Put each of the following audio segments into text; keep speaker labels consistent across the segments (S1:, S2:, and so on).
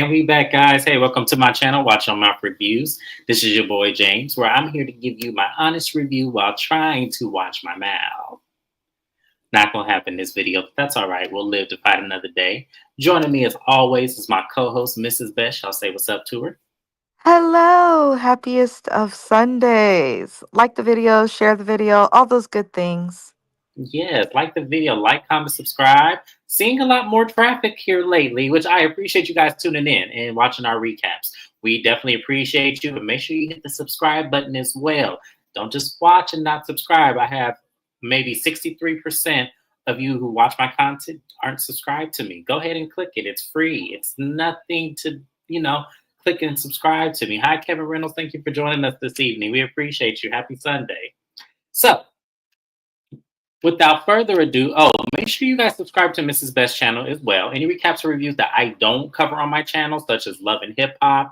S1: And we back, guys. Hey, welcome to my channel, Watch On Mouth Reviews. This is your boy, James, where I'm here to give you my honest review while trying to watch my mouth. Not going to happen in this video, but that's all right. We'll live to fight another day. Joining me, as always, is my co-host, Mrs. Beth. I'll say what's up to her.
S2: Hello, happiest of Sundays. Like the video, share the video, all those good things.
S1: Yes, like the video, like, comment, subscribe. Seeing a lot more traffic here lately, which I appreciate you guys tuning in and watching our recaps. We definitely appreciate you, but make sure you hit the subscribe button as well. Don't just watch and not subscribe. I have maybe 63% of you who watch my content aren't subscribed to me. Go ahead and click it. It's free. It's nothing to, click and subscribe to me. Hi, Kevin Reynolds. Thank you for joining us this evening. We appreciate you. Happy Sunday. So, without further ado, make sure you guys subscribe to Mrs. Best channel as well. Any recaps or reviews that I don't cover on my channel, such as Love and Hip Hop,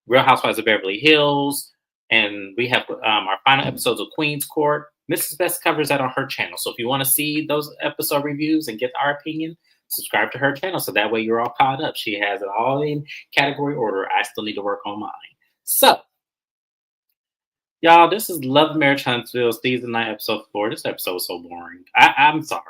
S1: Real Housewives of Beverly Hills, and we have our final episodes of Queen's Court. Mrs. Best covers that on her channel. So if you want to see those episode reviews and get our opinion, subscribe to her channel so that way you're all caught up. She has it all in category order. I still need to work on mine. So, y'all, this is Love Marriage Huntsville, season 9, episode 4. This episode was so boring. I'm sorry.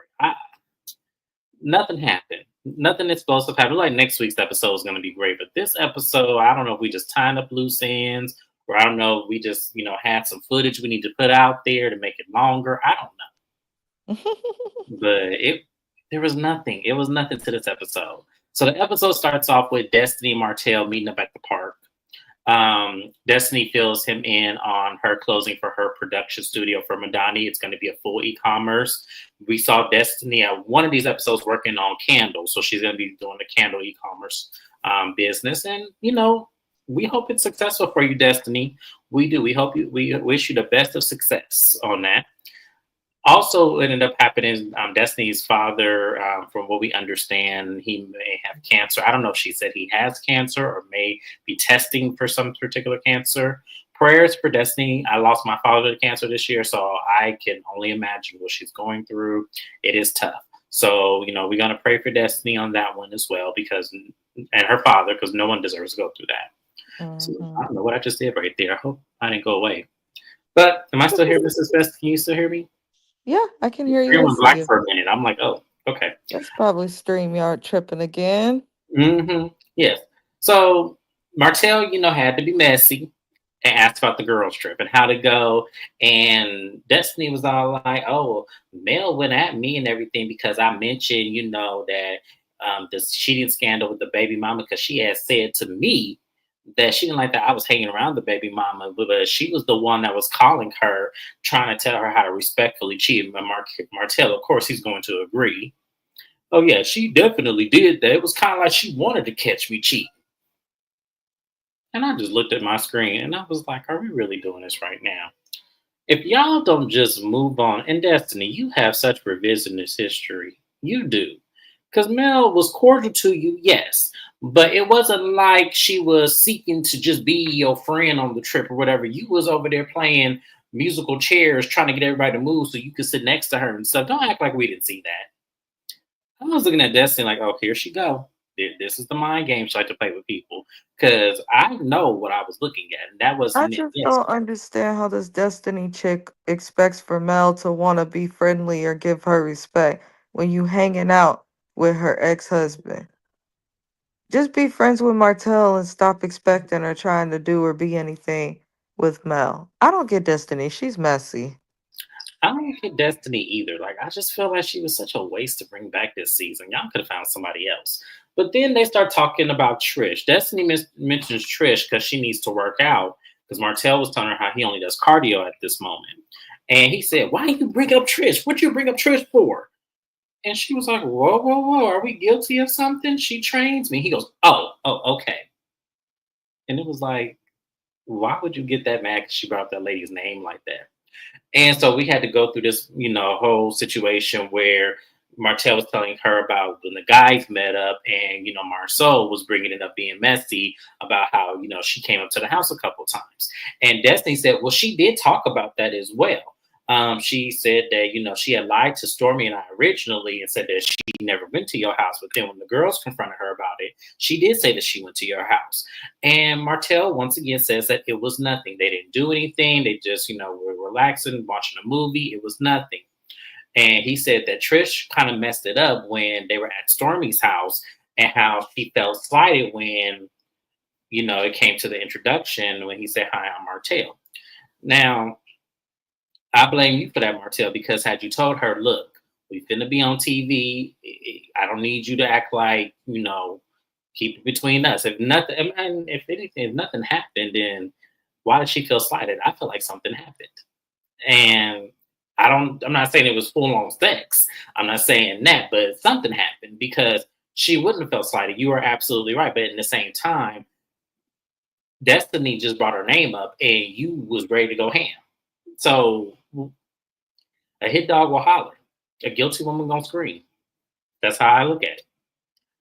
S1: Nothing happened. Nothing explosive happened. Like next week's episode is going to be great. But this episode, I don't know if we just tying up loose ends, or I don't know if we just, had some footage we need to put out there to make it longer. I don't know. But there was nothing. It was nothing to this episode. So the episode starts off with Destiny and Martell meeting up at the park. Destiny fills him in on her closing for her production studio for Madani. It's going to be a full e-commerce. We saw Destiny at one of these episodes working on candles, so she's going to be doing the candle e-commerce business. And we hope it's successful for you, Destiny. We do. We wish you the best of success on that. Also, it ended up happening, Destiny's father, from what we understand, he may have cancer. I don't know if she said he has cancer or may be testing for some particular cancer. Prayers for Destiny. I lost my father to cancer this year, so I can only imagine what she's going through. It is tough. So, we're going to pray for Destiny on that one as well, and her father, because no one deserves to go through that.
S2: Mm-hmm.
S1: So, I don't know what I just did right there. I hope I didn't go away. But am I still here, Mrs. Best? Can you still hear me?
S2: Yeah, I can hear you.
S1: Everyone black for a minute. I'm like, oh, okay.
S2: That's probably StreamYard tripping again.
S1: Mm-hmm. Yes. So Martell, had to be messy and asked about the girls' trip and how to go. And Destiny was all like, oh, Mel went at me and everything because I mentioned, that this cheating scandal with the baby mama, because she had said to me that she didn't like that I was hanging around the baby mama, but she was the one that was calling her, trying to tell her how to respectfully cheat. And Martell, of course, he's going to agree. Oh, yeah, she definitely did that. It was kind of like she wanted to catch me cheating. And I just looked at my screen and I was like, are we really doing this right now? If y'all don't just move on, and Destiny, you have such revisionist history. You do. Because Mel was cordial to you, yes. But it wasn't like she was seeking to just be your friend on the trip or whatever. You was over there playing musical chairs, trying to get everybody to move so you could sit next to her and stuff. Don't act like we didn't see that. I was looking at Destiny like, oh, here she go. This is the mind game she like to play with people. Because I know what I was looking at. And that
S2: I
S1: wasn't it.
S2: just
S1: Yes.
S2: don't understand how this Destiny chick expects for Mel to want to be friendly or give her respect when you hanging out with her ex-husband. Just be friends with Martell and stop expecting her trying to do or be anything with Mel. I don't get Destiny. She's messy.
S1: I don't get Destiny either. Like, I just feel like she was such a waste to bring back this season. Y'all could have found somebody else. But then they start talking about Trish. Destiny mentions Trish because she needs to work out, because Martell was telling her how he only does cardio at this moment. And he said, why do you bring up Trish? What you bring up Trish for? And she was like, whoa, whoa, whoa. Are we guilty of something? She trains me. He goes, oh, okay. And it was like, why would you get that mad because she brought up that lady's name like that? And so we had to go through this, whole situation where Martell was telling her about when the guys met up, and, Marceau was bringing it up being messy about how, she came up to the house a couple times. And Destiny said, well, she did talk about that as well. She said that, she had lied to Stormy and I originally and said that she never went to your house. But then when the girls confronted her about it, she did say that she went to your house. And Martell once again says that it was nothing. They didn't do anything. They just, were relaxing, watching a movie. It was nothing. And he said that Trish kind of messed it up when they were at Stormy's house and how she felt slighted when, it came to the introduction when he said, "Hi, I'm Martell." Now, I blame you for that, Martell, because had you told her, "Look, we finna be on TV. I don't need you to act like, keep it between us." If nothing, and if anything, if nothing happened, then why did she feel slighted? I feel like something happened. And I'm not saying it was full on sex. I'm not saying that, but something happened because she wouldn't have felt slighted. You are absolutely right. But in the same time, Destiny just brought her name up and you was ready to go ham. So a hit dog will holler. A guilty woman gonna scream. That's how I look at it.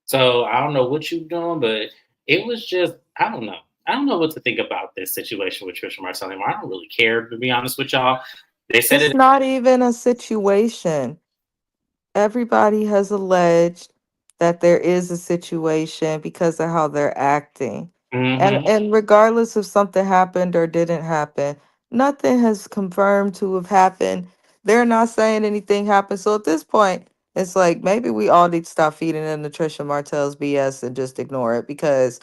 S1: So I don't know what you're doing, but it was just, I don't know. I don't know what to think about this situation with Trisha Martell anymore. I don't really care, to be honest with y'all. They said
S2: It's
S1: it.
S2: not even a situation. Everybody has alleged that there is a situation because of how they're acting.
S1: Mm-hmm.
S2: And regardless if something happened or didn't happen, nothing has confirmed to have happened. They're not saying anything happened. So at this point, it's like maybe we all need to stop feeding into Trisha Martell's BS and just ignore it because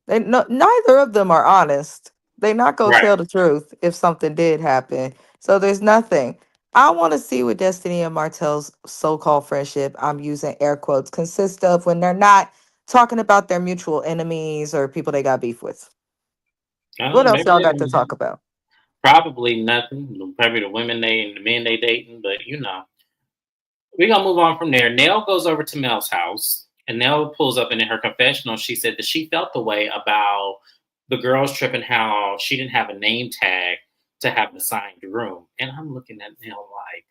S2: neither of them are honest. They not gonna
S1: Right.
S2: tell the truth if something did happen. So there's nothing. I want to see what Destiny and Martell's so-called friendship, I'm using air quotes, consist of when they're not talking about their mutual enemies or people they got beef with. What else
S1: Maybe
S2: y'all got to
S1: they,
S2: talk about?
S1: probably nothing. Probably the women they and the men they dating, but we're gonna move on from there. Nell goes over to Mel's house, and Nell pulls up, and in her confessional, she said that she felt the way about the girls trip and how she didn't have a name tag to have an assigned room. And I'm looking at Nell like,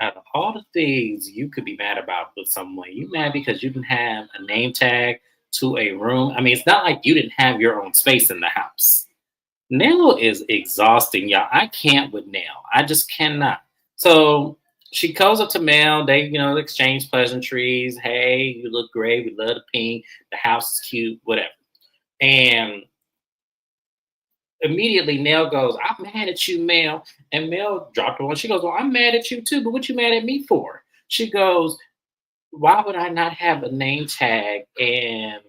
S1: out of all the things you could be mad about with someone, you mad because you didn't have a name tag to a room? I mean, it's not like you didn't have your own space in the house. Nell is exhausting, y'all. I can't with Nell. I just cannot. So she goes up to Mel. They, exchange pleasantries. Hey, you look great. We love the pink. The house is cute, whatever. And immediately Nell goes, "I'm mad at you, Mel." And Mel dropped her one. She goes, "Well, I'm mad at you too, but what you mad at me for?" She goes, "Why would I not have a name tag and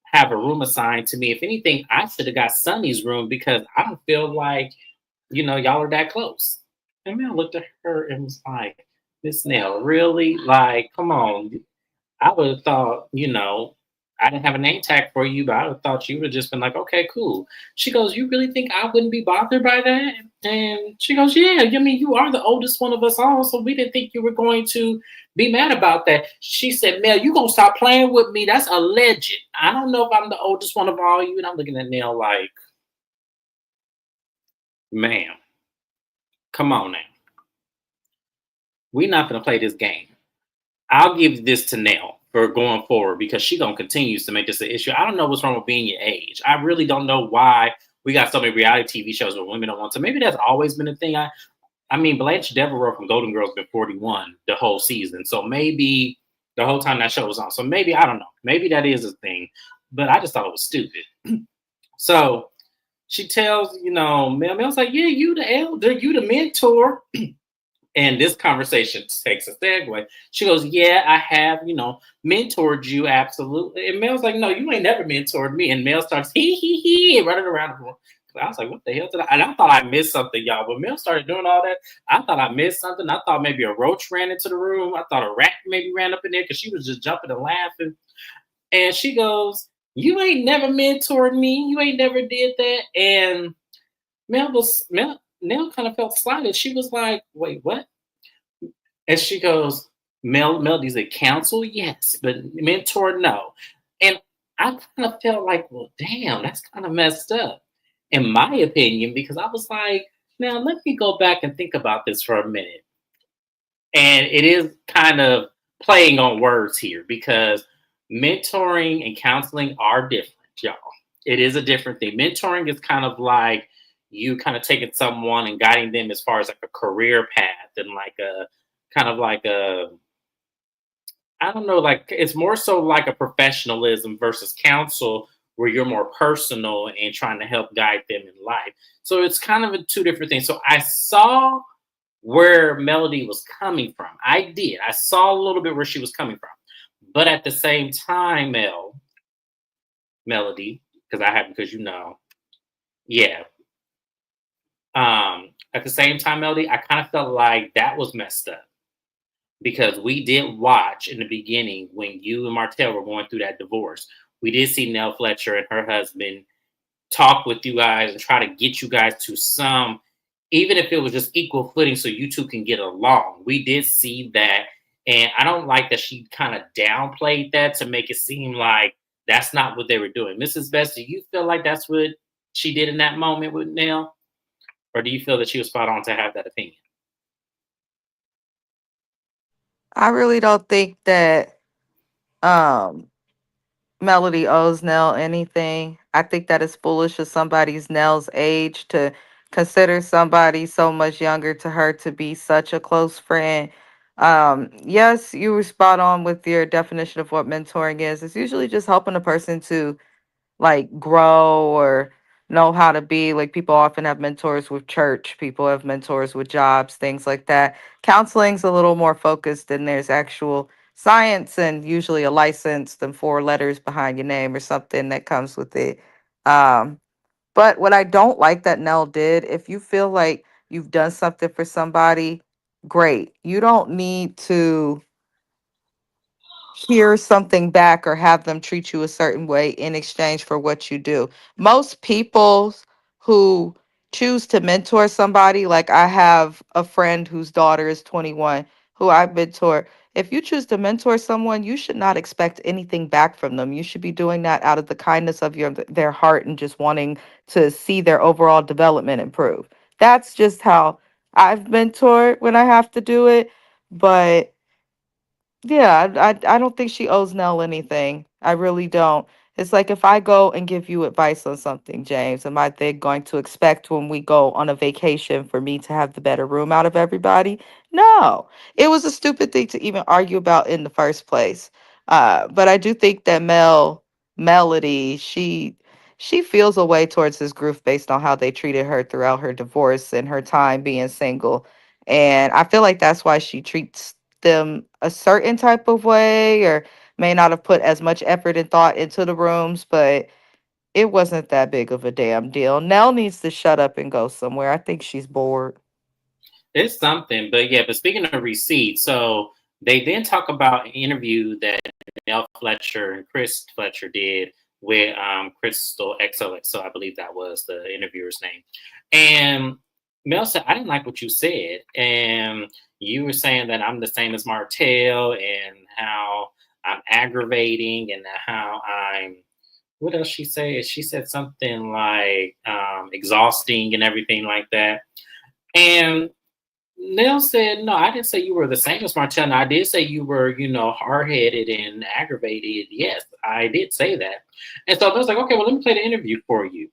S1: have a room assigned to me? If anything, I should have got Sonny's room because I don't feel like y'all are that close." And Mel looked at her and was like, "Miss Nell, really? Like, come on." I would have thought, I didn't have a name tag for you, but I would have thought you would have just been like, "Okay, cool." She goes, "You really think I wouldn't be bothered by that?" And she goes, "Yeah, I mean, you are the oldest one of us all, so we didn't think you were going to be mad about that." She said, "Mel, you gonna stop playing with me? That's alleged. I don't know if I'm the oldest one of all you." And I'm looking at Nell like, "Ma'am, come on now. We're not gonna play this game." I'll give this to Nell for going forward because she gonna continue to make this an issue. I don't know what's wrong with being your age. I really don't know why we got so many reality TV shows where women don't want to. Maybe that's always been a thing. I mean, Blanche Devereaux from Golden Girls been 41 the whole season, so maybe the whole time that show was on. So maybe I don't know. Maybe that is a thing, but I just thought it was stupid. So she tells Mel's like, "Yeah, you the elder, you the mentor." And this conversation takes a segue. She goes, "Yeah, I have, mentored you, absolutely." And Mel's like, "No, you ain't never mentored me." And Mel starts he running around the room. I was like, "What the hell did I?" And I thought I missed something, y'all. When Mel started doing all that, I thought I missed something. I thought maybe a roach ran into the room. I thought a rat maybe ran up in there because she was just jumping and laughing. And she goes, "You ain't never mentored me. You ain't never did that." And Mel kind of felt slighted. She was like, "Wait, what?" And she goes, Melody's a counsel, yes, but mentor, no. And I kind of felt like, well, damn, that's kind of messed up, in my opinion, because I was like, now let me go back and think about this for a minute. And it is kind of playing on words here because mentoring and counseling are different, y'all. It is a different thing. Mentoring is kind of like you kind of taking someone and guiding them as far as like a career path and like a kind of like a I don't know, like it's more so like a professionalism versus counsel where you're more personal and trying to help guide them in life. So it's kind of two different things. So I saw where Melody was coming from. I did. I saw a little bit where she was coming from. But at the same time, Melody, because I have because yeah. At the same time, Melody, I kind of felt like that was messed up because we did watch in the beginning when you and Martell were going through that divorce. We did see Nell Fletcher and her husband talk with you guys and try to get you guys to some, even if it was just equal footing so you two can get along. We did see that. And I don't like that she kind of downplayed that to make it seem like that's not what they were doing. Mrs. Best, do you feel like that's what she did in that moment with Nell? Or do you feel that she was spot on to have that opinion?
S2: I really don't think that um Melody owes Nell anything. I think that it's foolish of somebody's Nell's age to consider somebody so much younger to her to be such a close friend. Yes, you were spot on with your definition of what mentoring is. It's usually just helping a person to like grow or know how to be. Like people often have mentors with church, people have mentors with jobs, things like that. Counseling's a little more focused and there's actual science and usually a license and four letters behind your name or something that comes with it. um but what I don't like that Nell did, if you feel like you've done something for somebody, great. You don't need to hear something back or have them treat you a certain way in exchange for what you do. Most people who choose to mentor somebody, like I have a friend whose daughter is 21 who I mentor. If you choose to mentor someone, you should not expect anything back from them. You should be doing that out of the kindness of their heart and just wanting to see their overall development improve. That's just how I've mentored when I have to do it. But yeah, I don't think she owes Nell anything. I really don't. It's like if I go and give you advice on something, James, am I then going to expect when we go on a vacation for me to have the better room out of everybody? No. It was a stupid thing to even argue about in the first place. But I do think that Melody, she feels a way towards this group based on how they treated her throughout her divorce and her time being single. And I feel like that's why she treats them a certain type of way or may not have put as much effort and thought into the rooms, but it wasn't that big of a damn deal. Nell needs to shut up and go somewhere. I think she's bored.
S1: It's something, but yeah. But speaking of receipts, so they then talk about an interview that Nell Fletcher and Chris Fletcher did with Crystal XOXO. I believe that was the interviewer's name. And Mel said, "I didn't like what you said, and you were saying that I'm the same as Martell, and how I'm aggravating, and how I'm." What else she said? She said something like exhausting and everything like that. And Nell said, "No, I didn't say you were the same as Martina. I did say you were, hard headed and aggravated. Yes, I did say that." And so I was like, "Okay, well, let me play the interview for you."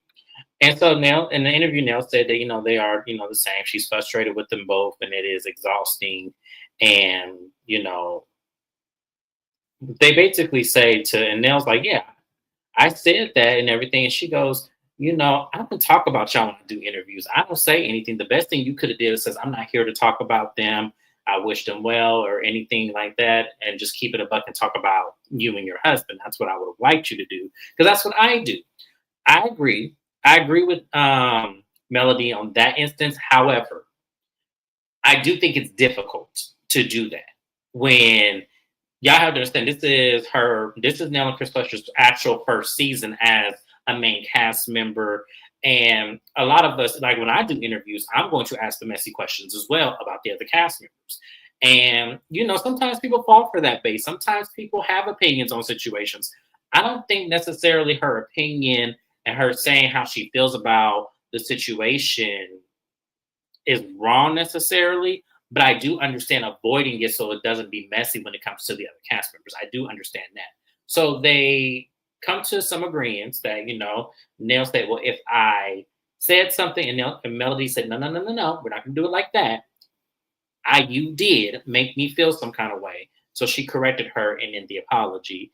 S1: And so Nell, in the interview, Nell said that, they are, the same. She's frustrated with them both and it is exhausting. And, they basically say and Nell's like, "Yeah, I said that and everything." And she goes, "I don't talk about y'all when I do interviews. I don't say anything. The best thing you could have did is says, I'm not here to talk about them. I wish them well or anything like that. And just keep it a buck and talk about you and your husband. That's what I would have liked you to do. Because that's what I do." I agree. I agree with Melody on that instance. However, I do think it's difficult to do that when y'all have to understand this is Nell and Chris Fletcher's actual first season as a main cast member. And a lot of us, like when I do interviews, I'm going to ask the messy questions as well about the other cast members. And sometimes people fall for that bait. Sometimes people have opinions on situations. I don't think necessarily her opinion and her saying how she feels about the situation is wrong necessarily, but I do understand avoiding it so it doesn't be messy when it comes to the other cast members. I do understand that. So they come to some agreements that, Nail said, well, if I said something, and Melody said, no, no, no, no, no, we're not gonna do it like that. You did make me feel some kind of way. So she corrected her and in the apology.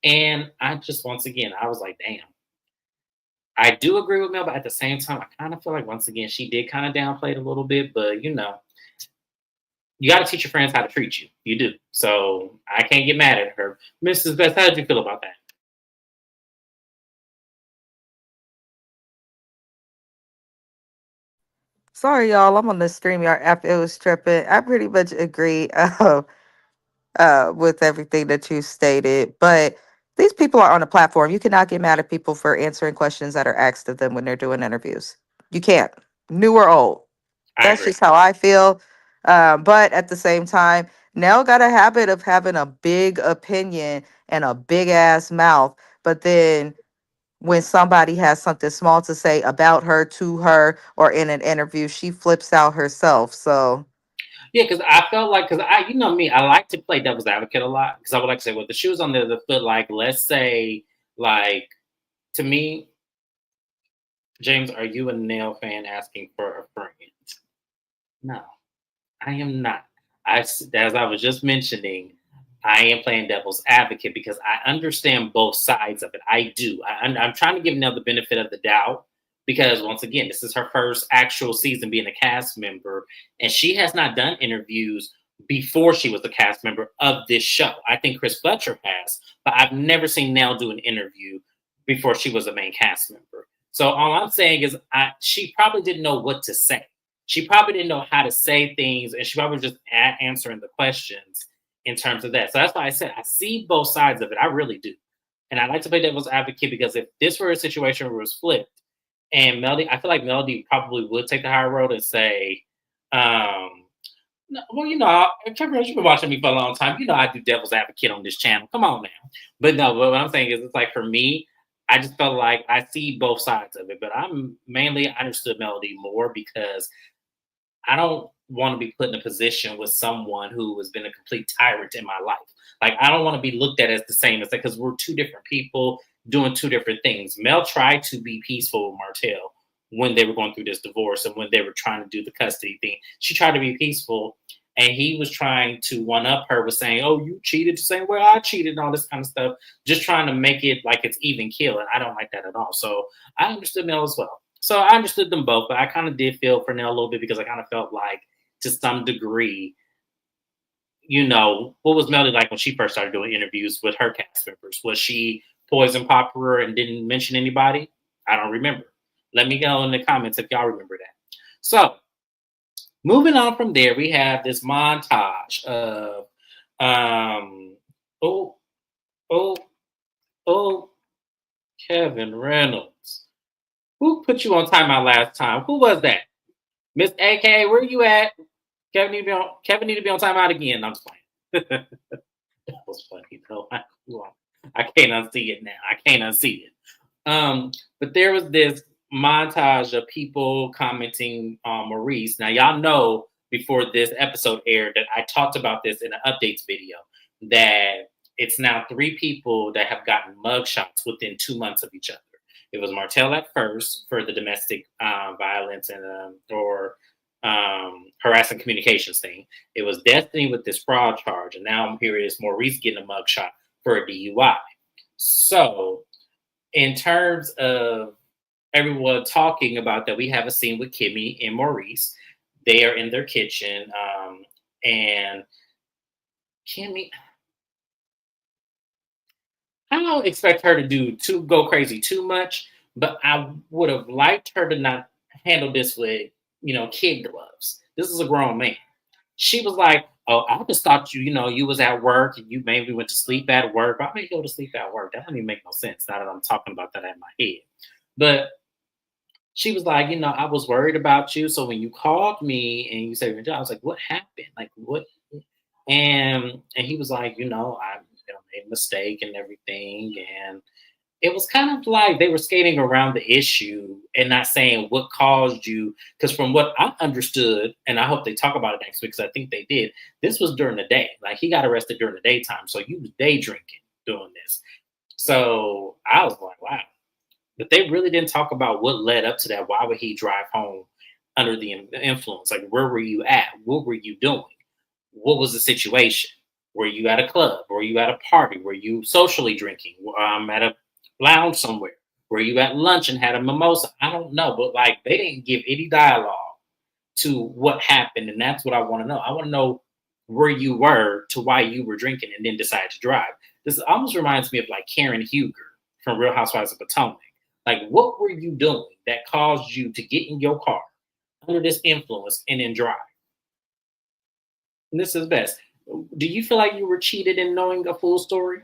S1: And I just, once again, I was like, damn. I do agree with Mel, but at the same time, I kind of feel like once again she did kind of downplay it a little bit. But you got to teach your friends how to treat you. You do. So I can't get mad at her. Mrs. Best, how did you feel about that?
S2: Sorry, y'all. I'm on the StreamYard app. It was tripping. I pretty much agree with everything that you stated. But these people are on a platform. You cannot get mad at people for answering questions that are asked of them when they're doing interviews. You can't. New or old.
S1: I
S2: That's
S1: agree.
S2: just how I feel. But at the same time, Nell got a habit of having a big opinion and a big ass mouth. But then when somebody has something small to say about her, to her, or in an interview, she flips out herself. So,
S1: Yeah, because I felt like, because you know me, I like to play devil's advocate a lot. Because I would like to say, well, the shoes on the other foot, like, let's say, like, to me, James, are you a nail fan asking for a friend? No. I am not. As I was just mentioning, I am playing devil's advocate because I understand both sides of it. I do. I'm trying to give Nell the benefit of the doubt because, once again, this is her first actual season being a cast member, and she has not done interviews before she was a cast member of this show. I think Chris Fletcher has, but I've never seen Nell do an interview before she was a main cast member. So all I'm saying is, she probably didn't know what to say. She probably didn't know how to say things, and she probably was just answering the questions in terms of that. So that's why I said I see both sides of it. I really do, and I like to play devil's advocate because if this were a situation where it was flipped, and Melody, I feel like Melody probably would take the higher road and say, no, "Well, Trevor, you've been watching me for a long time. You know, I do devil's advocate on this channel. Come on now." But no, what I'm saying is, it's like for me, I just felt like I see both sides of it, but I'm mainly understood Melody more because I don't want to be put in a position with someone who has been a complete tyrant in my life. Like, I don't want to be looked at as the same as that because we're two different people doing two different things. Mel tried to be peaceful with Martell when they were going through this divorce and when they were trying to do the custody thing. She tried to be peaceful, and he was trying to one up her with saying, "Oh, you cheated the same way I cheated," and all this kind of stuff, just trying to make it like it's even kill. And I don't like that at all. So I understood Mel as well. So I understood them both, but I kind of did feel for Nell a little bit because I kind of felt like, to some degree, what was Melody like when she first started doing interviews with her cast members? Was she poison popular and didn't mention anybody? I don't remember. Let me know in the comments if y'all remember that. So moving on from there, we have this montage of um oh oh oh Kevin Reynolds. Who put you on timeout last time? Who was that? Miss AK, where you at? Kevin need to be on timeout again. I'm just playing. That was funny though. I can't unsee it now. I can't unsee it. But there was this montage of people commenting on Maurice. Now y'all know before this episode aired that I talked about this in an updates video that it's now 3 people that have gotten mugshots within 2 months of each other. It was Martell at first for the domestic violence and or harassing communications thing. It was Destiny with this fraud charge, and now here it is Maurice getting a mugshot for a DUI. So, in terms of everyone talking about that, we have a scene with Kimmy and Maurice. They are in their kitchen, and Kimmy, I don't expect her to go crazy too much, but I would have liked her to not handle this with kid gloves. This is a grown man. She was like, "Oh, I just thought you was at work and you maybe went to sleep at work. Why would you go to sleep at work? That doesn't even make no sense. Now that I'm talking about that in my head." But she was like, "I was worried about you. So when you called me and you said your job, I was like, what happened? Like what?" And he was like, "I made a mistake and everything." And it was kind of like they were skating around the issue and not saying what caused you. Because from what I understood, and I hope they talk about it next week, because I think they did, this was during the day. Like he got arrested during the daytime. So you was day drinking doing this. So I was like, wow. But they really didn't talk about what led up to that. Why would he drive home under the influence? Like, where were you at? What were you doing? What was the situation? Were you at a club? Were you at a party? Were you socially drinking? At a lounge somewhere? Were you at lunch and had a mimosa? I don't know, but like they didn't give any dialogue to what happened, and that's what I want to know. I want to know where you were to why you were drinking and then decided to drive. This almost reminds me of like Karen Huger from Real Housewives of Potomac. Like, what were you doing that caused you to get in your car under this influence and then drive? And this is best. Do you feel like you were cheated in knowing a full story?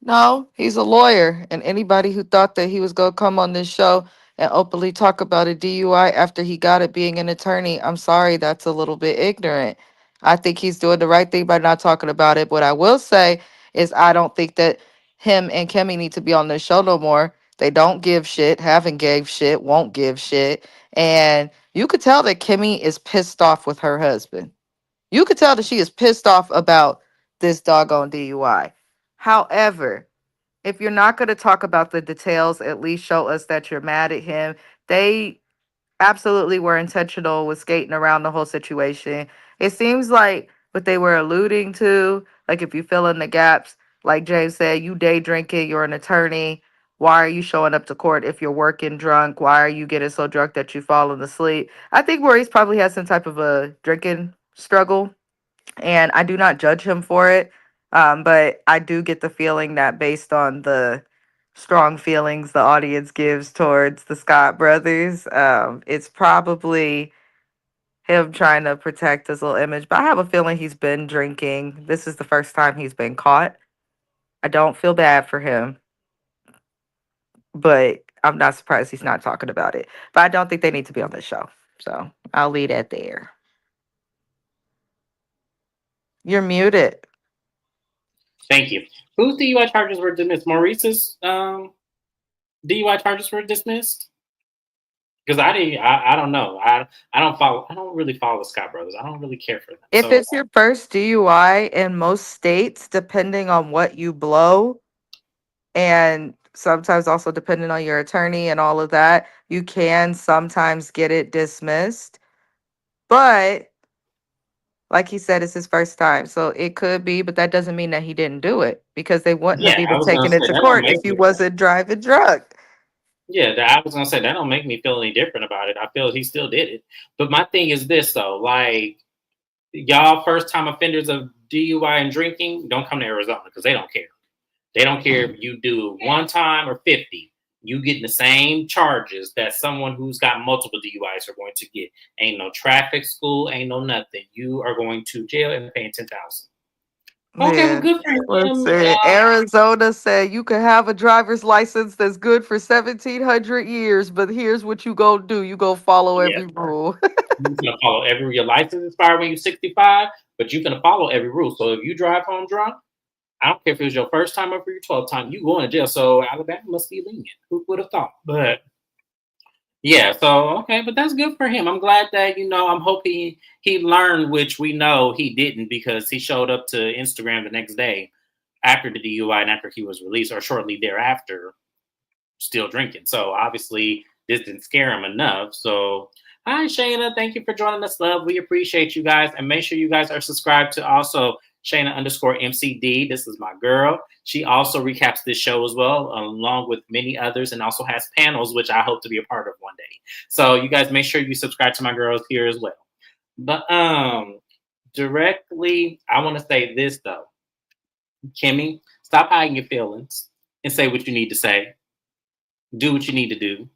S2: No, he's a lawyer, and anybody who thought that he was going to come on this show and openly talk about a DUI after he got it being an attorney, I'm sorry, that's a little bit ignorant. I think he's doing the right thing by not talking about it. What I will say is, I don't think that him and Kimmy need to be on this show no more. They don't give shit, haven't gave shit, won't give shit. And you could tell that Kimmy is pissed off with her husband. You could tell that she is pissed off about this doggone DUI. However, if you're not going to talk about the details, at least show us that you're mad at him. They absolutely were intentional with skating around the whole situation. It seems like what they were alluding to, like if you fill in the gaps, like James said, you day drinking, you're an attorney. Why are you showing up to court if you're working drunk? Why are you getting so drunk that you falling asleep? I think Maurice probably has some type of a drinking struggle, and I do not judge him for it. But I do get the feeling that based on the strong feelings the audience gives towards the Scott brothers, it's probably him trying to protect his little image. But I have a feeling he's been drinking. This is the first time he's been caught. I don't feel bad for him, but I'm not surprised he's not talking about it. But I don't think they need to be on this show. So I'll leave it there. You're muted.
S1: Thank you. Whose DUI charges were dismissed? Maurice's DUI charges were dismissed? Because I don't know. I don't follow. I don't really follow the Scott brothers. I don't really care for them.
S2: If
S1: So
S2: it's your first DUI in most states, depending on what you blow, and sometimes also depending on your attorney and all of that, you can sometimes get it dismissed. But like he said, it's his first time. So it could be, but that doesn't mean that he didn't do it, because they wouldn't
S1: yeah,
S2: have
S1: I
S2: even
S1: was gonna
S2: taken it
S1: say
S2: to
S1: that don't
S2: court if
S1: make
S2: he
S1: me.
S2: wasn't driving drunk.
S1: Yeah, I was gonna say that don't make me feel any different about it. I feel he still did it. But my thing is this though, like y'all first time offenders of DUI and drinking, don't come to Arizona because they don't care. They don't care if you do one time or 50. You getting the same charges that someone who's got multiple DUIs are going to get. Ain't no traffic school, ain't no nothing. You are going to jail and paying 10,000. Okay, well,
S2: Yeah.
S1: good for him.
S2: Listen, Arizona said you can have a driver's license that's good for 1,700 years, but here's what you go do. You go follow
S1: Yeah,
S2: every rule.
S1: you're gonna follow every. Your license expired when you're 65, but you're gonna follow every rule. So if you drive home drunk, I don't care if it was your first time or for your 12th time, you going to jail. So Alabama must be lenient. Who would have thought? But yeah, so okay, but that's good for him. I'm glad that I'm hoping he learned, which we know he didn't because he showed up to Instagram the next day after the DUI and after he was released, or shortly thereafter, still drinking. So obviously this didn't scare him enough. So hi Shayna, thank you for joining us, love. We appreciate you guys, and make sure you guys are subscribed to also Shayna_MCD. This is my girl. She also recaps this show as well, along with many others, and also has panels, which I hope to be a part of one day. So you guys make sure you subscribe to my girls here as well. But directly, I want to say this though. Kimmy, stop hiding your feelings and say what you need to say. Do what you need to do.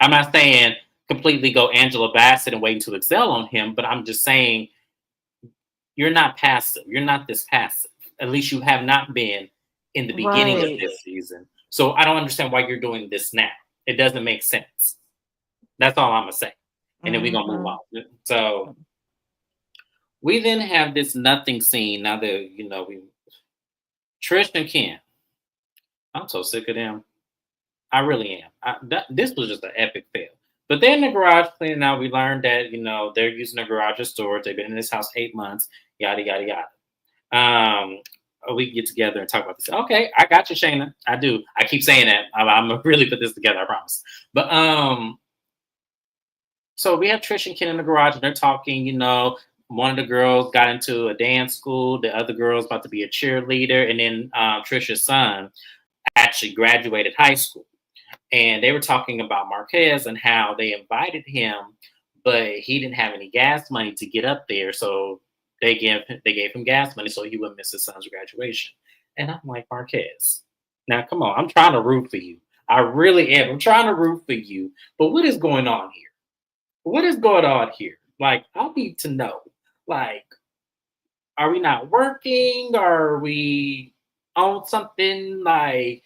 S1: I'm not saying completely go Angela Bassett and wait to excel on him, but I'm just saying you're not passive. You're not this passive. At least you have not been in the beginning of
S2: Right.
S1: this season. So I don't understand why you're doing this now. It doesn't make sense. That's all I'm gonna say. And then we're gonna move
S2: Mhm.
S1: on. So we then have this nothing scene. Now that we Trish and Ken. I'm so sick of them. I really am. This was just an epic fail. But they're in the garage cleaning out. We learned that they're using the garage as storage. They've been in this house 8 months. Yada yada yada. we can get together and talk about this. Okay, I got you, Shayna. I do. I keep saying that. I'm gonna really put this together. I promise. But so we have Trish and Ken in the garage, and they're talking. One of the girls got into a dance school. The other girl's about to be a cheerleader, and then Trisha's son actually graduated high school. And they were talking about Marquez and how they invited him, but he didn't have any gas money to get up there, so they gave him gas money so he wouldn't miss his son's graduation. And I'm like, Marquez, now come on, I'm trying to root for you. I really am. I'm trying to root for you. But what is going on here? What is going on here? Like, I need to know. Like, are we not working? Are we on something? Like,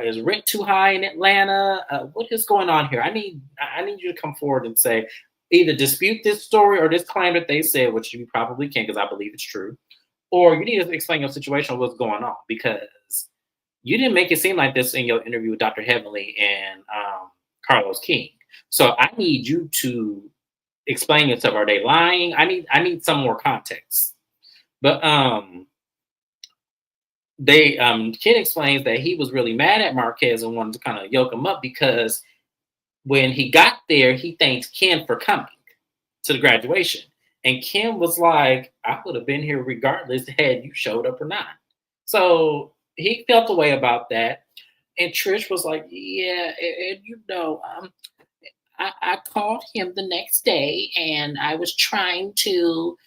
S1: is rent too high in Atlanta? What is going on here? I need you to come forward and say either dispute this story or this claim that they said, which you probably can because I believe it's true, or you need to explain your situation, what's going on, because you didn't make it seem like this in your interview with Dr. Heavenly and Carlos King. So I need you to explain yourself. Are they lying? I need some more context. But they Kid explains that he was really mad at Marquez and wanted to kind of yoke him up because when he got there, he thanked Ken for coming to the graduation. And Ken was like, I would have been here regardless had you showed up or not. So he felt a way about that. And Trish was like, yeah, I called him the next day and I was trying to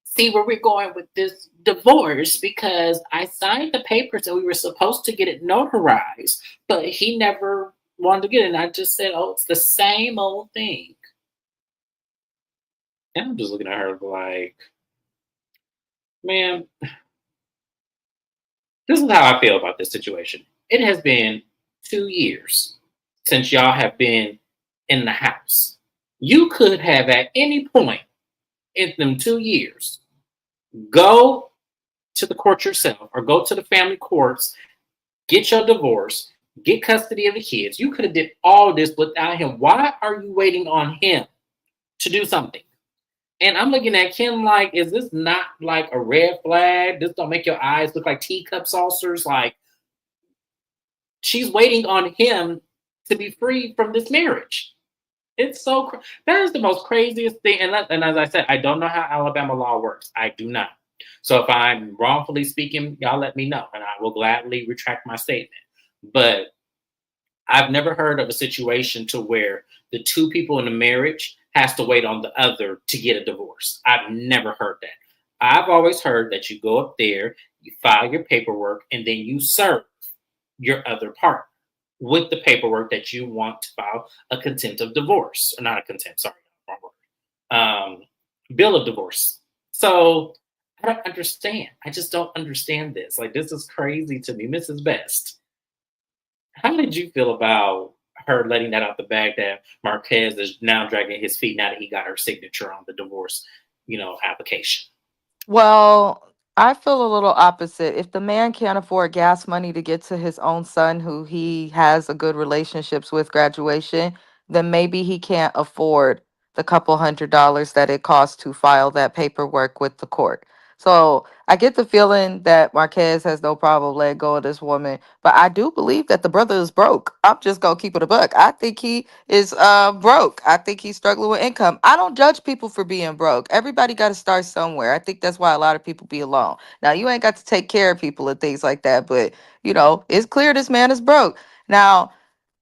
S1: see where we're going with this divorce because I signed the papers and we were supposed to get it notarized, but he never wanted to get it. And I just said, oh, it's the same old thing. And I'm just looking at her like, man, this is how I feel about this situation. It has been 2 years since y'all have been in the house. You could have at any point in them 2 years go to the court yourself or go to the family courts, get your divorce, get custody of the kids. You could have did all this without him. Why are you waiting on him to do something? And I'm looking at Kim like, is this not like a red flag? This don't make your eyes look like teacup saucers. Like, she's waiting on him to be free from this marriage. It's so that is the most craziest thing. And as I said, I don't know how Alabama law works. I do not. So if I'm wrongfully speaking, y'all let me know, and I will gladly retract my statement. But I've never heard of a situation to where the two people in the marriage has to wait on the other to get a divorce. I've never heard that. I've always heard that you go up there, you file your paperwork, and then you serve your other partner with the paperwork that you want to file a contempt of divorce, or not a contempt, sorry, wrong word. Bill of divorce. So I don't understand. I just don't understand this. Like, this is crazy to me. Mrs. Best, how did you feel about her letting that out the bag that Marquez is now dragging his feet now that he got her signature on the divorce, application?
S2: Well, I feel a little opposite. If the man can't afford gas money to get to his own son, who he has a good relationships with, graduation, then maybe he can't afford the couple $100s that it costs to file that paperwork with the court. So I get the feeling that Marquez has no problem letting go of this woman, but I do believe that the brother is broke. I'm just gonna keep it a buck. I think he is broke. I think he's struggling with income. I don't judge people for being broke. Everybody got to start somewhere. I think that's why a lot of people be alone. Now you ain't got to take care of people and things like that, but it's clear this man is broke. Now,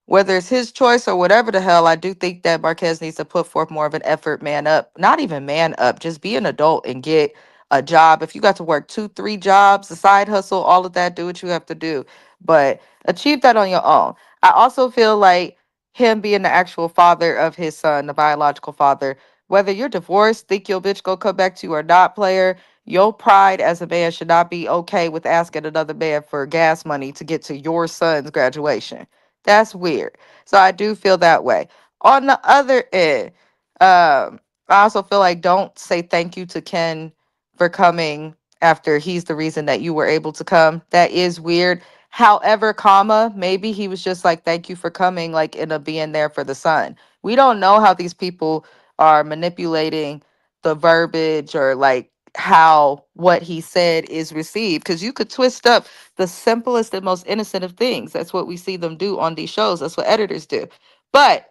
S2: whether it's his choice or whatever the hell, I do think that Marquez needs to put forth more of an effort, man up. Not even man up, just be an adult and get a job. If you got to work two, three jobs, a side hustle, all of that, do what you have to do. But achieve that on your own. I also feel like him being the actual father of his son, the biological father, whether you're divorced, think your bitch go come back to you or not, player, your pride as a man should not be okay with asking another man for gas money to get to your son's graduation. That's weird. So I do feel that way. On the other end, I also feel like don't say thank you to Ken for coming after he's the reason that you were able to come. That is weird. However, comma, maybe he was just like, thank you for coming, like in a being there for the son. We don't know how these people are manipulating the verbiage or like how what he said is received, because you could twist up the simplest and most innocent of things. That's what we see them do on these shows. That's what editors do. But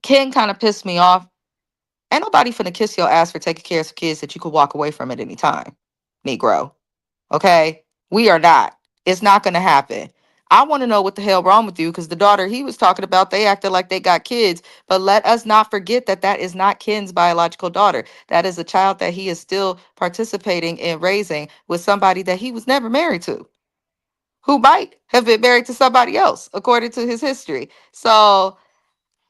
S2: Ken kind of pissed me off. Ain't nobody finna kiss your ass for taking care of some kids that you could walk away from at any time, Negro. Okay? We are not. It's not gonna happen. I want to know what the hell wrong with you, because the daughter he was talking about, they acted like they got kids. But let us not forget that that is not Ken's biological daughter. That is a child that he is still participating in raising with somebody that he was never married to, who might have been married to somebody else, according to his history. So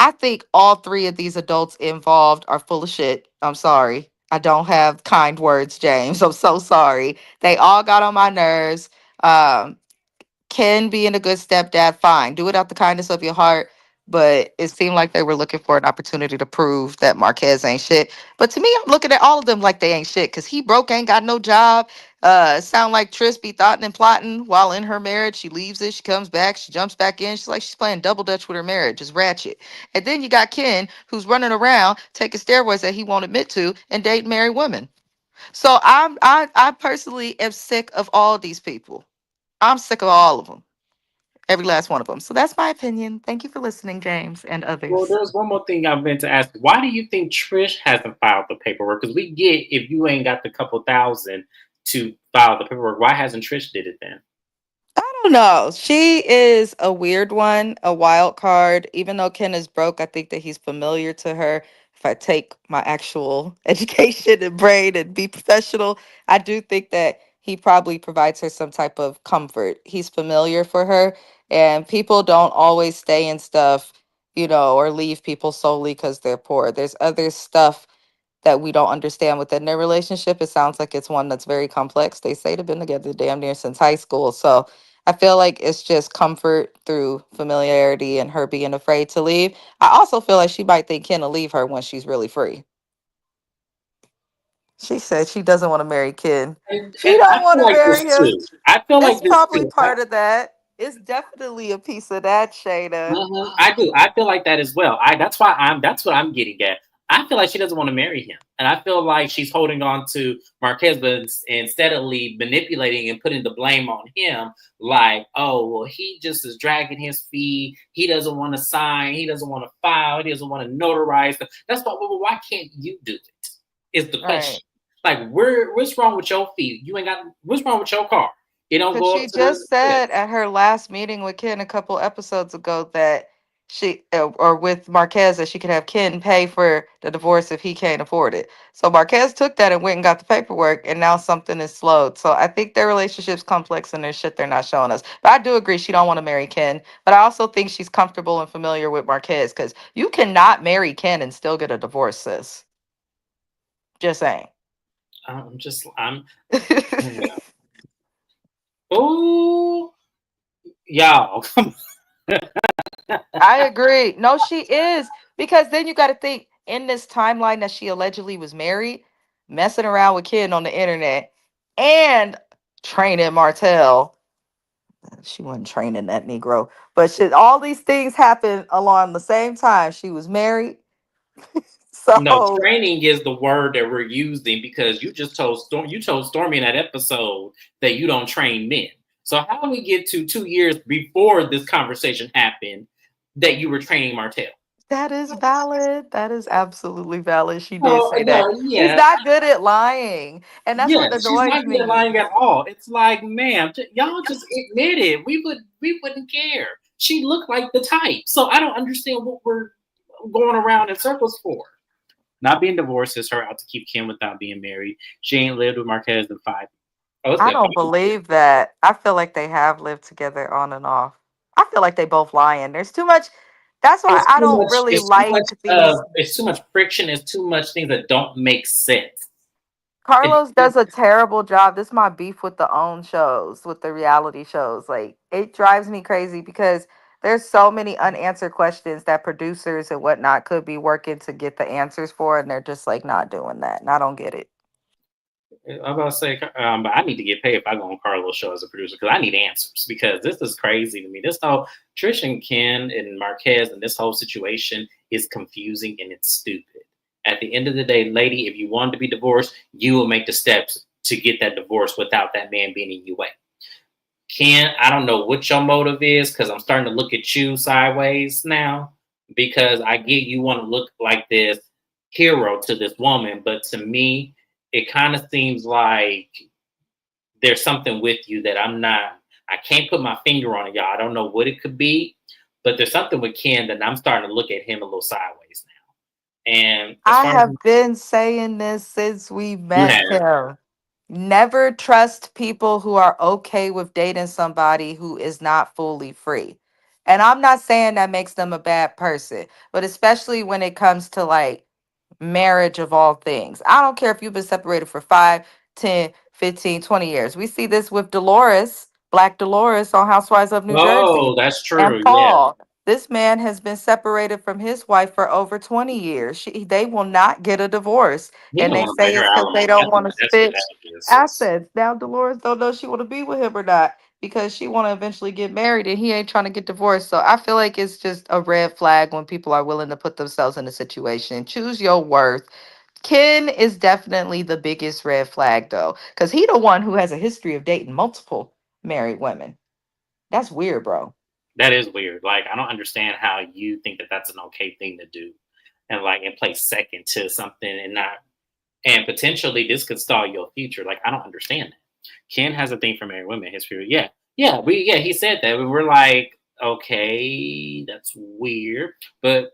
S2: I think all three of these adults involved are full of shit. I'm sorry. I don't have kind words, James. I'm so sorry. They all got on my nerves. Um, Ken being a good stepdad, fine. Do it out the kindness of your heart. But it seemed like they were looking for an opportunity to prove that Marquez ain't shit. But to me, I'm looking at all of them like they ain't shit, because he broke, ain't got no job. Sound like Tris be thoughting and plotting while in her marriage. She leaves it, she comes back, she jumps back in. She's like she's playing double dutch with her marriage. It's ratchet. And then you got Ken, who's running around taking steroids that he won't admit to and dating married women. So I personally am sick of all these people. I'm sick of all of them, every last one of them. So that's my opinion. Thank you for listening, James and
S1: Well,
S2: others.
S1: there's one more thing I've been to ask. Why do you think Trish hasn't filed the paperwork? Because we get if you ain't got the couple thousand to file the paperwork, why hasn't Trish did it then?
S2: I don't know. She is a weird one, a wild card. Even though Ken is broke, I think that he's familiar to her. If I take my actual education and brain and be professional, I do think that he probably provides her some type of comfort. He's familiar for her, and people don't always stay in stuff, or leave people solely because they're poor. There's other stuff that we don't understand within their relationship. It sounds like it's one that's very complex. They say they've been together damn near since high school. So I feel like it's just comfort through familiarity and her being afraid to leave. I also feel like she might think Ken will leave her when she's really free. She said she doesn't want to marry Ken. She
S1: And I
S2: don't want
S1: feel
S2: to
S1: like
S2: marry
S1: this
S2: him.
S1: too. I feel
S2: It's
S1: like this
S2: probably
S1: too.
S2: part of that. It's definitely a piece of that, Shayna.
S1: I do. I feel like that as well. That's why I'm. That's what I'm getting at. I feel like she doesn't want to marry him, and I feel like she's holding on to Marquez, but steadily manipulating and putting the blame on him. Like, oh, well, he just is dragging his feet. He doesn't want to sign. He doesn't want to file. He doesn't want to notarize. That's why. Well, why can't you do it? Is the
S2: Right.
S1: question. Like, what's wrong with your feet? You ain't got. What's wrong with your car? You don't
S2: Because
S1: go up
S2: she
S1: to the
S2: just said
S1: steps.
S2: at her last meeting with Ken a couple episodes ago that or with Marquez, that she could have Ken pay for the divorce if he can't afford it. So Marquez took that and went and got the paperwork, and now something is slowed. So I think their relationship's complex and there's shit they're not showing us. But I do agree she don't want to marry Ken. But I also think she's comfortable and familiar with Marquez, because you cannot marry Ken and still get a divorce, sis. Just saying.
S1: I'm. Oh, y'all.
S2: I agree. No, she is. Because then you got to think, in this timeline that she allegedly was married, messing around with Ken on the internet, and training Martell. She wasn't training that Negro, but all these things happened along the same time. She was married.
S1: No,
S2: So
S1: training is the word that we're using because you told Stormy in that episode that you don't train men. So how do we get to 2 years before this conversation happened that you were training Martell?
S2: that is valid. That is absolutely valid. She did
S1: Oh
S2: say that.
S1: no,
S2: She's
S1: yeah,
S2: not good at lying. And that's what
S1: yes, she's
S2: annoys
S1: not good
S2: me.
S1: lying at all. It's like, ma'am, y'all just admit it. We wouldn't care. She looked like the type, so I don't understand what we're going around in circles for. Not being divorced is her out to keep Kim without being married. She ain't lived with Marquez in 5. Oh, it's
S2: I
S1: been
S2: don't
S1: 5 years.
S2: believe that. I feel like they have lived together on and off. I feel like they both lying. There's too much. That's why
S1: It's
S2: I
S1: too
S2: don't
S1: much.
S2: really
S1: It's too much.
S2: like these.
S1: It's too much friction. It's too much things that don't make sense. It,
S2: Carlos does a terrible job. This is my beef with the own shows, with the reality shows. Like, it drives me crazy because there's so many unanswered questions that producers and whatnot could be working to get the answers for, and they're just like not doing that. And I don't get it.
S1: I'm about to say, but I need to get paid if I go on Carlos' show as a producer because I need answers because this is crazy to me. This whole Trish and Ken and Marquez and this whole situation is confusing and it's stupid. At the end of the day, lady, if you wanted to be divorced, you will make the steps. to get that divorce without that man being in UA. Ken, I don't know what your motive is because I'm starting to look at you sideways now because I get you want to look like this hero to this woman, but to me, it kind of seems like there's something with you that I can't put my finger on it, y'all. I don't know what it could be, but there's something with Ken that I'm starting to look at him a little sideways now. And as
S2: I
S1: far as
S2: have been saying this since we
S1: you
S2: met
S1: have,
S2: him. Never trust people who are okay with dating somebody who is not fully free. And I'm not saying that makes them a bad person, but especially when it comes to like marriage of all things. I don't care if you've been separated for 5, 10, 15, 20 years. We see this with Dolores, Black Dolores on Housewives of New Jersey,
S1: oh, that's
S2: and
S1: true. Yeah.
S2: Paul. This man has been separated from his wife for over 20 years. They will not get a divorce.
S1: He
S2: And
S1: don't
S2: they
S1: want to pay
S2: say
S1: her
S2: it's because they
S1: alimony.
S2: don't want to
S1: That's what
S2: split
S1: that is.
S2: assets. Now Dolores don't know she want to be with him or not because she want to eventually get married and he ain't trying to get divorced. So I feel like it's just a red flag when people are willing to put themselves in a situation. Choose your worth. Ken is definitely the biggest red flag though, because he the one who has a history of dating multiple married women. That's weird, bro.
S1: That is weird. Like, I don't understand how you think that that's an okay thing to do, and play second to something, and potentially this could stall your future. Like, I don't understand that. Ken has a thing for married women. His period, yeah, he said that. We were like, okay, that's weird, but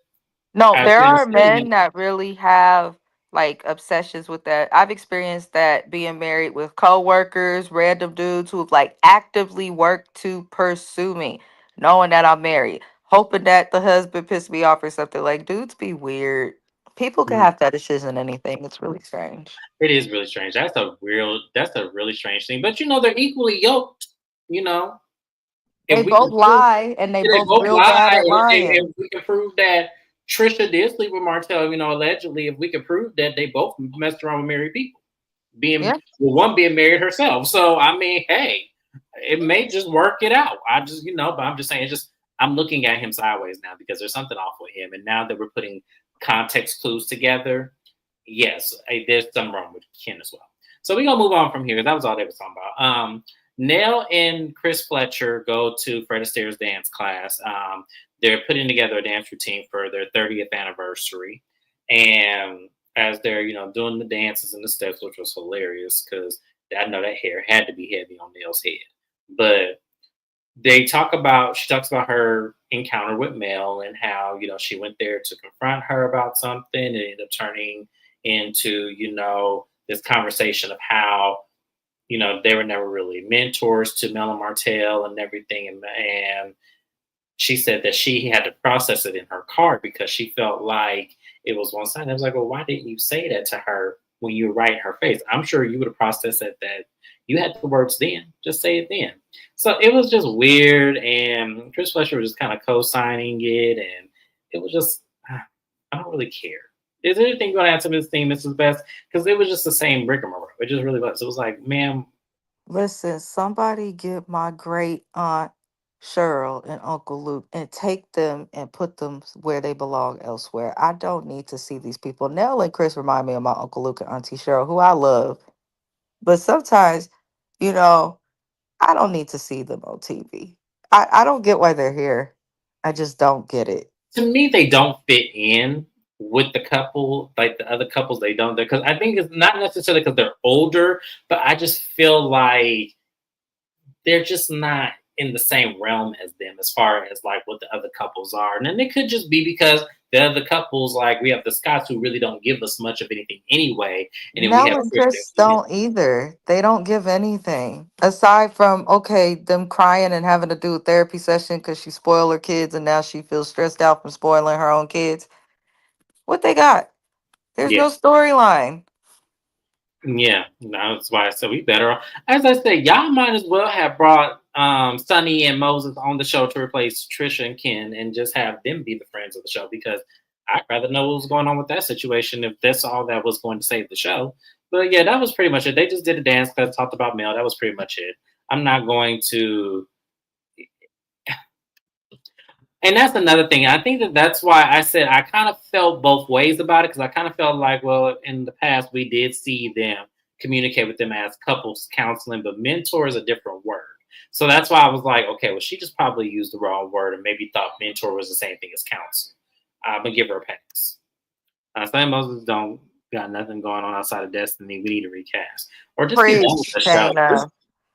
S2: No,
S1: as
S2: there
S1: we were
S2: are
S1: saying,
S2: men that really have like obsessions with that. I've experienced that being married with coworkers, random dudes who've like actively worked to pursue me, knowing that I'm married, hoping that the husband pissed me off or something. Like, dudes be weird. People can
S1: mm,
S2: have fetishes and anything. It's really strange.
S1: it is really strange. That's a really strange thing. But they're equally yoked. You know,
S2: They
S1: if we
S2: both
S1: can prove
S2: lie and they
S1: they
S2: both
S1: both
S2: real bad
S1: lie,
S2: at lying.
S1: if we can prove that Trisha did sleep with Martell, allegedly, if we can prove that they both messed around with married people,
S2: Yeah.
S1: one being married herself. So I mean, hey, it may just work it out. I just, but I'm just saying, it's just I'm looking at him sideways now because there's something off with him, and now that we're putting context clues together, yes, there's something wrong with Ken as well. So we're gonna move on from here. That was all they were talking about. Nell and Chris Fletcher go to Fred Astaire's dance class. They're putting together a dance routine for their 30th anniversary, and as they're doing the dances and the steps, which was hilarious because I know that hair had to be heavy on Nell's head. But she talks about her encounter with Mel and how she went there to confront her about something and it ended up turning into this conversation of how they were never really mentors to Mel and Martell and everything, and she said that she had to process it in her car because she felt like it was one sided. I was like, well, why didn't you say that to her when you were right in her face? I'm sure you would have processed it that you had the words then. Just say it then. So it was just weird, and Chris Fletcher was just kind of co-signing it, and it was just I don't really care. Is there anything you want to add to this thing, Mrs. Best? Because it was just the same rigmarole. It just really was. It was like, ma'am,
S2: Listen, somebody get my great aunt Cheryl and Uncle Luke and take them and put them where they belong elsewhere. I don't need to see these people. Nell and Chris remind me of my Uncle Luke and Auntie Cheryl, who I love. But sometimes, you know, I don't need to see them on TV. I don't get why they're here. I just don't get it.
S1: to me, they don't fit in with the couple, like the other couples. They don't, because I think it's not necessarily because they're older, but I just feel like they're just not in the same realm as them as far as like what the other couples are. And then it could just be because the other couples, like we have the Scots who really don't give us much of anything anyway. And then we
S2: Nell
S1: have
S2: and
S1: Christian.
S2: Chris don't either. They don't give anything aside from okay, them crying and having to do a therapy session because she spoiled her kids and now she feels stressed out from spoiling her own kids. What they got? There's
S1: Yeah.
S2: no storyline.
S1: Yeah, that's why I said we better. As I said, y'all might as well have brought Sonny and Moses on the show to replace Trisha and Ken, and just have them be the friends of the show because I'd rather know what was going on with that situation if that's all that was going to save the show. But yeah, that was pretty much it. They just did a dance class, talked about Mel. That was pretty much it. I'm not going to. And that's another thing. I think that's why I said I kind of felt both ways about it because I kind of felt like, well, in the past we did see them communicate with them as couples counseling, but mentor is a different word. So that's why I was like, okay, well, she just probably used the wrong word and maybe thought mentor was the same thing as counsel. I'm gonna give her a pass. Sam Moses don't got nothing going on outside of Destiny. We need to recast or just be done with
S2: Preach,
S1: the show.
S2: Shayna.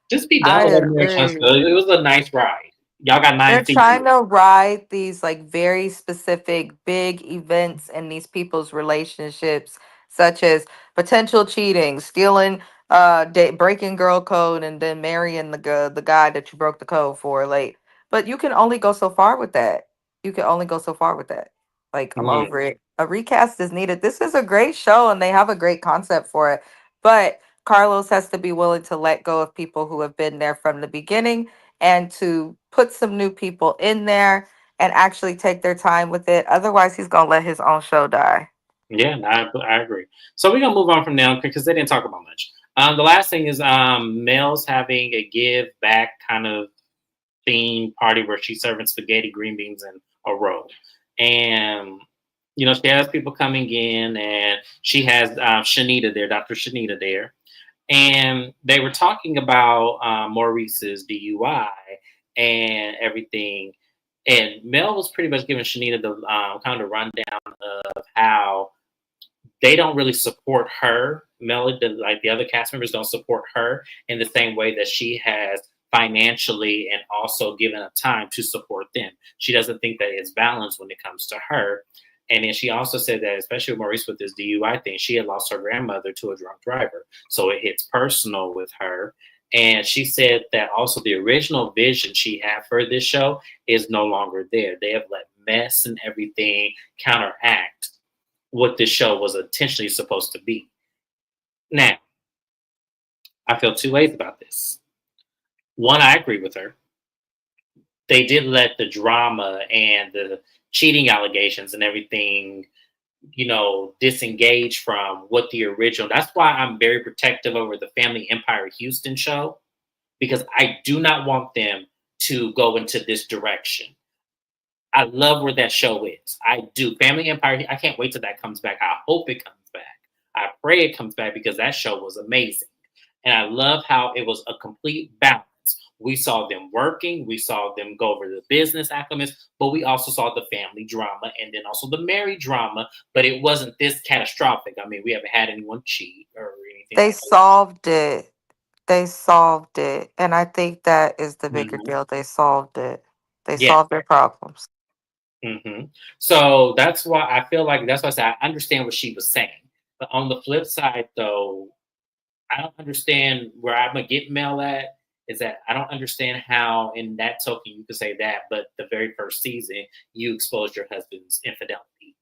S1: Just be done
S2: I
S1: with Marriage
S2: agree.
S1: Huntsville. It was a nice ride. Y'all got
S2: They're
S1: 9 seasons.
S2: trying to ride these like very specific big events in these people's relationships, such as potential cheating, stealing, breaking girl code, and then marrying the guy that you broke the code for. Like, but you can only go so far with that. You can only go so far with that. Like, I'm
S1: Mm,
S2: over it. A recast is needed. This is a great show, and they have a great concept for it. But Carlos has to be willing to let go of people who have been there from the beginning and to put some new people in there and actually take their time with it. Otherwise, he's gonna let his own show die.
S1: yeah, I agree. So we're gonna move on from now because they didn't talk about much. The last thing is Mel's having a give back kind of theme party where she's serving spaghetti, green beans, and a roll. And she has people coming in, and she has Shanita there, Dr. Shanita there, and they were talking about Maurice's DUI and everything. And Mel was pretty much giving Shanita the kind of rundown of how they don't really support her. Mel, like the other cast members, don't support her in the same way that she has financially and also given up time to support them. She doesn't think that it's balanced when it comes to her. And then she also said that, especially with Maurice with this DUI thing, she had lost her grandmother to a drunk driver. So it hits personal with her. And she said that also the original vision she had for this show is no longer there. They have let mess and everything counteract what this show was intentionally supposed to be. Now, I feel two ways about this. One, I agree with her. They did let the drama and the cheating allegations and everything, disengage from what the original. That's why I'm very protective over the Family Empire Houston show, because I do not want them to go into this direction. I love where that show is. I do. Family Empire, I can't wait till that comes back. I hope it comes back. I pray it comes back because that show was amazing. And I love how it was a complete balance. We saw them working, we saw them go over the business acumen, but we also saw the family drama and then also the married drama. But it wasn't this catastrophic. I mean, we haven't had anyone cheat or anything
S2: They
S1: like
S2: solved it. They solved it. And I think that is the
S1: that.
S2: bigger deal. They solved it. They
S1: Yeah.
S2: solved their problems.
S1: So that's why I feel like that's why I said I understand what she was saying. But on the flip side, though, I don't understand where I'm gonna get Mel at is that I don't understand how in that token you could say that, but the very first season you exposed your husband's infidelity.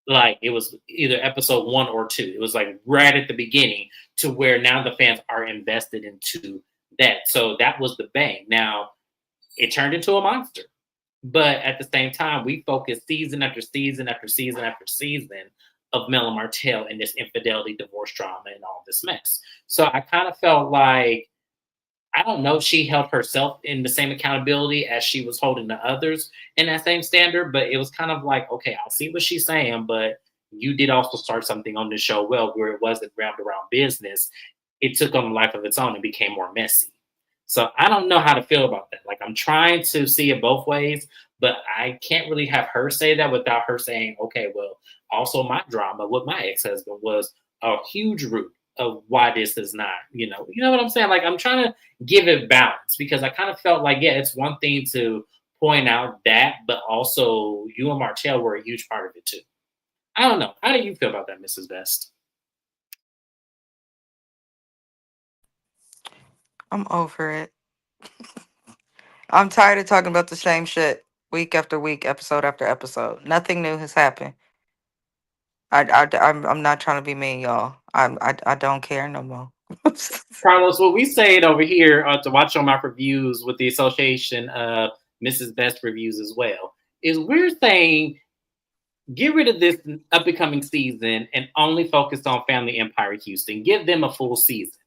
S1: Like it was either episode 1 or 2. It was like right at the beginning to where now the fans are invested into that. So that was the bang. Now it turned into a monster. But at the same time, we focus season after season after season after season of Mel and Martell and this infidelity, divorce drama, and all this mess. So I kind of felt like I don't know if she held herself in the same accountability as she was holding the others in that same standard, but it was kind of like, okay, I'll see what she's saying, but you did also start something on the show well where it wasn't round around business. It took on a life of its own and became more messy. So I don't know how to feel about that. Like I'm trying to see it both ways, but I can't really have her say that without her saying, okay, well, also my drama with my ex-husband was a huge root of why this is not, you know what I'm saying? Like I'm trying to give it balance because I kind of felt like, yeah, it's one thing to point out that, but also you and Martell were a huge part of it too. I don't know. How do you feel about that, Mrs. Best?
S2: I'm over it. I'm tired of talking about the same shit week after week, episode after episode. Nothing new has happened. I'm not trying to be mean, y'all. I don't care no more.
S1: Carlos, what we saying over here to watch on my reviews with the association of Mrs. Best reviews as well is we're saying get rid of this up and coming season and only focus on Family Empire Houston. Give them a full season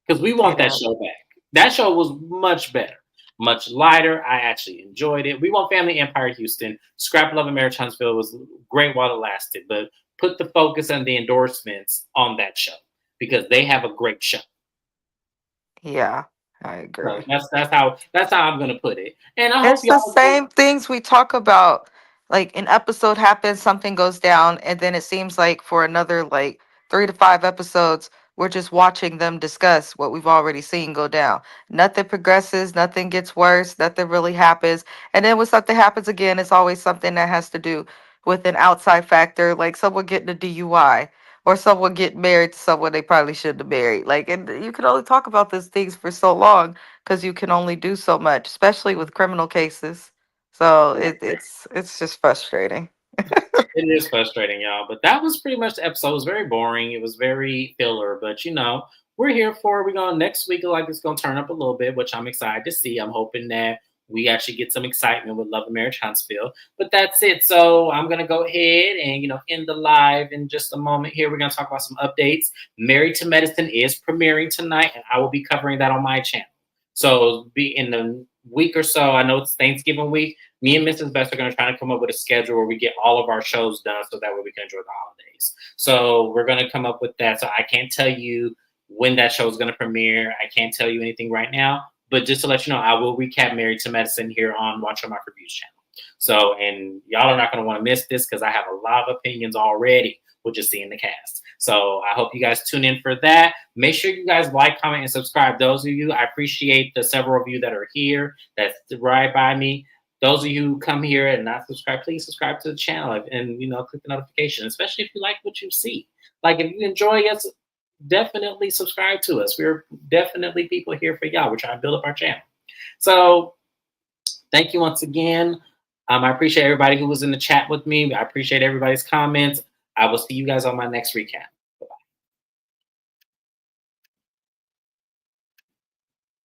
S1: because we want that
S2: Yeah.
S1: show back. That show was much better, much lighter. I actually enjoyed it. We want Family Empire Houston. Scrap Love and Marriage Huntsville was great while it lasted, but put the focus and the endorsements on that show. because they have a great show.
S2: Yeah, I
S1: So
S2: agree.
S1: that's how I'm gonna put it. And I hope
S2: It's the
S1: y'all.
S2: same things we talk about. Like an episode happens, something goes down, and then it seems like for another like 3 to 5 episodes, we're just watching them discuss what we've already seen go down. Nothing progresses, nothing gets worse, nothing really happens. And then when something happens again, it's always something that has to do with an outside factor, like someone getting a DUI or someone getting married to someone they probably shouldn't have married. Like, and you can only talk about these things for so long because you can only do so much, especially with criminal cases. So it's just frustrating.
S1: It is frustrating, y'all. But that was pretty much the episode. It was very boring. It was very filler. But we're here for it. We're going next week. Like it's gonna turn up a little bit, which I'm excited to see. I'm hoping that we actually get some excitement with Love and Marriage Huntsville. But that's it. So I'm gonna go ahead and end the live in just a moment. Here we're gonna talk about some updates. Married to Medicine is premiering tonight, and I will be covering that on my channel. So be in the week or so. I know it's Thanksgiving week. Me and Mrs. Best are going to try to come up with a schedule where we get all of our shows done so that way we can enjoy the holidays. So we're going to come up with that. So I can't tell you when that show is going to premiere. I can't tell you anything right now. But just to let you know, I will recap Married to Medicine here on Watch On My Reviews channel. So, and y'all are not going to want to miss this because I have a lot of opinions already with just seeing the cast. So I hope you guys tune in for that. Make sure you guys like, comment, and subscribe. Those of you, I appreciate the several of you that are here, that's right by me. Those of you who come here and not subscribe, please subscribe to the channel and click the notification, especially if you like what you see. Like if you enjoy us, definitely subscribe to us. We're definitely people here for y'all. We're trying to build up our channel. So thank you once again. I appreciate everybody who was in the chat with me. I appreciate everybody's comments. I will see you guys on my next recap.